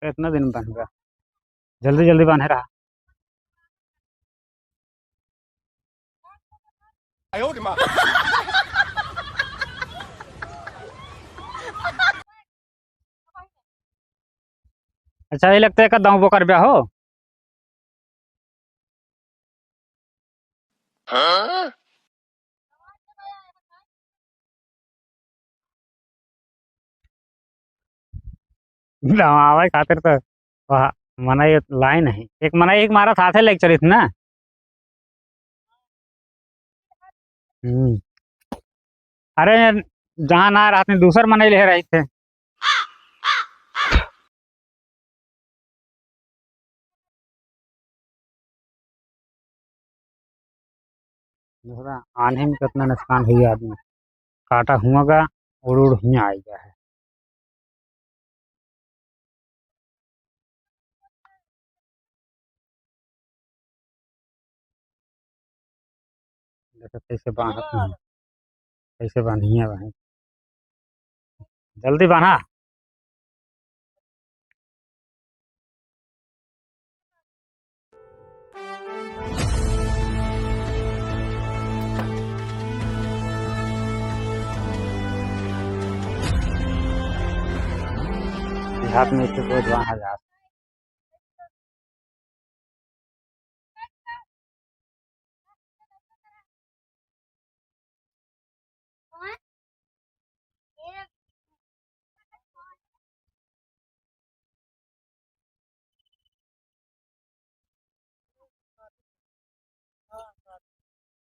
तो इतना दिन बनेगा, जल्दी जल्दी बने रहा। अच्छा, ये लगता है का दाऊ बोकर ब्याह हो। आवे खातिर तो वह मना ये लाइन है एक, मना एक मारा साथे लेके चली थी ना। हम्म। अरे जहाँ ना रात में दूसर मना ले रहे थे। दूसरा आने में कितना नुकसान हुई आदमी, काटा हुआ का उड़ उड़ ही आ गया है। देखो कैसे बांधत हैं, कैसे बांधिए वहीं, जल्दी बांधा। हाथ में इससे रोज बांधा जा।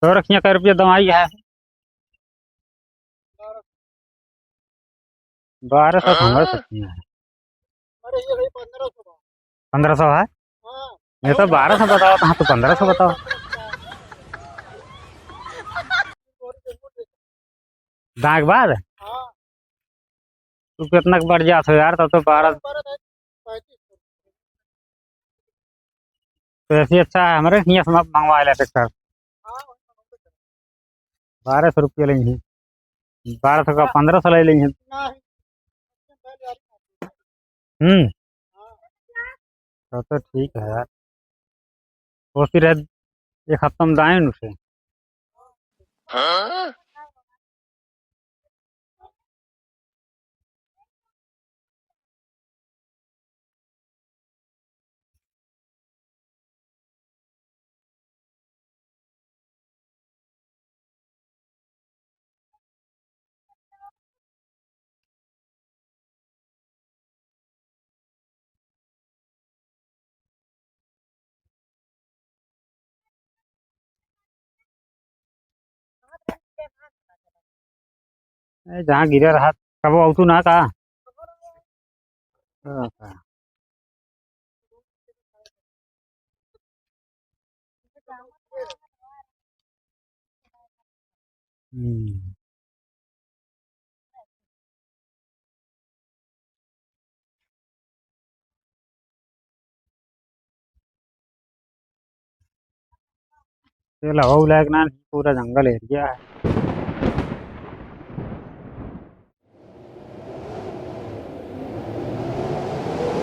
तो रखिए कै रुपया दवाई है। 1200 कहाँ सकती है। 1500 है। ये तो 1200 बताओ, तो हाँ तो 1500 बताओ। दाग बाद तू कितना बढ़ जात हो यार, तब तो 12। तो ऐसी अच्छा है हमारे यहाँ से मंगवा ले ट्रैक्टर। 1200 रुपया लेंगे, 1200 का 1500 ले लेंगे। हम्म। तो ठीक है यार, वो फिर एक हफ्ता में दाएं उसे। जहाँ गिरा रहा कब तू ना कहा। हम्म। ये लवा लायक ना, पूरा जंगल एरिया है।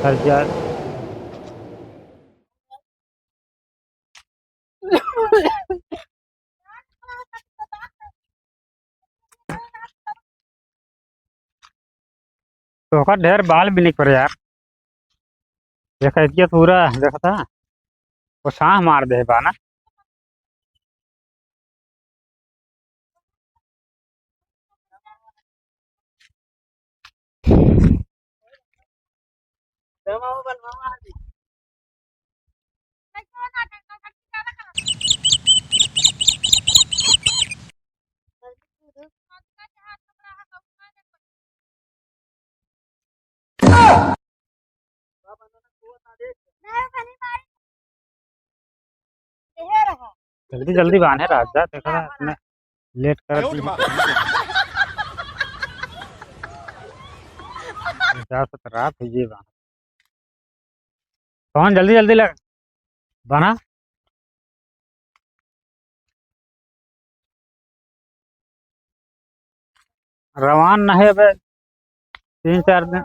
हर जा। तो का ढेर बाल भी नहीं पड़े यार, देखा इतना पूरा देखा था। वो सांह मार दे बाना। जल्दी जल्दी बांधे राजा, देखा था इतने लेट कर दी। जा तो रात हुई है बांध। कौन जल्दी जल्दी लग बना। रवान नहीं अब 3 4 दिन।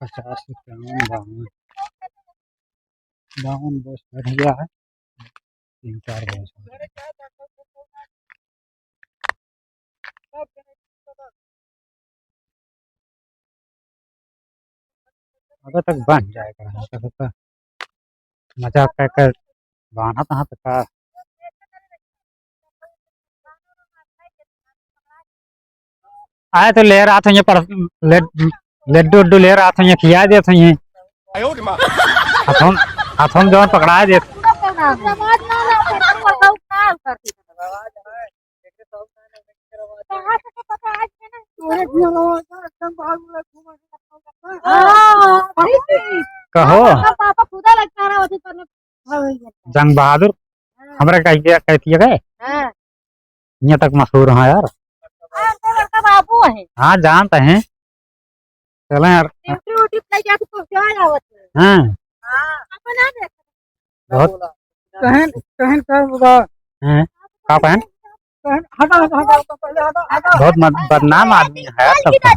50 51 52 52 बस बढ़ गया है। 3 4 बस अगर तक बन जाएगा यहाँ तक तो मजाक कर कर बहाना कहाँ तक का। आए तो ले रहा था ये पर लड्डू उड्डू ले रहा था ये खिया दे थे ये हाथों में जवन पकड़ा दे कहो जंग बहादुर हमारे कहती गए यहाँ तक मशहूर है यार। बाबू है हाँ जानते हैं चले यार। हाँ बहुत कहन कहन का पहन बहुत बदनाम आदमी है सबका।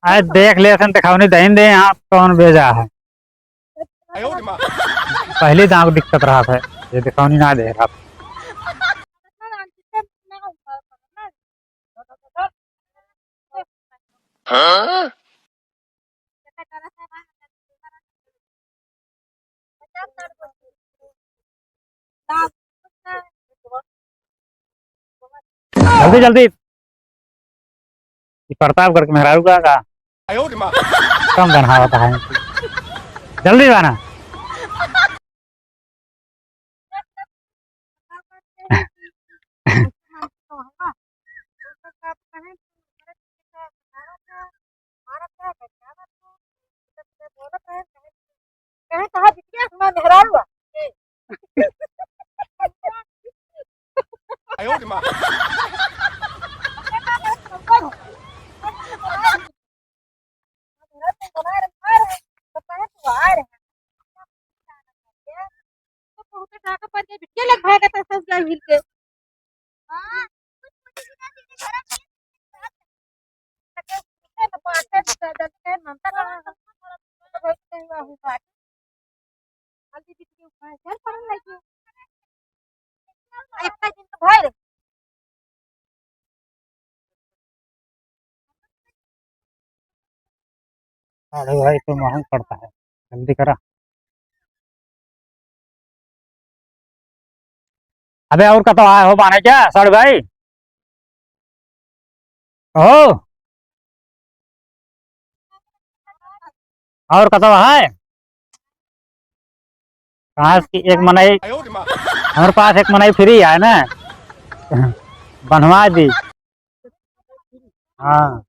अरे देख ले दिखावनी दहीन दे यहाँ कौन भेजा है। पहले दांव दिक्कत रहा था ये दिखावनी ना दे रहा। जल्दी जल्दी प्रताप करके मेहरारू का कम बना होता है जल्दी बना। अरे भाई तो महंग पड़ता है जल्दी करा। अबे और का तो आए हो बाने क्या सर भाई हो और का तो है कहाँ की एक मनाई हमारे पास एक मनाई फ्री है ना बनवा दी। हाँ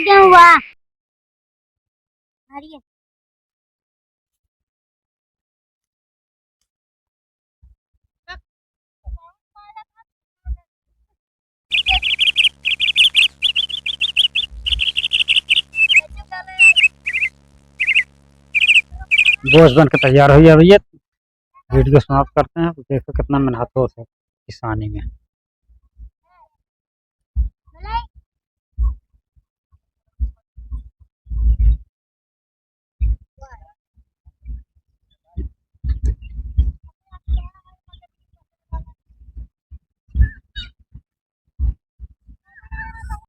क्या हुआ बोझ बन के तैयार हुई है भैया वीडियो समाप्त करते हैं। तो देखो कितना मेहनत हो किसानी में।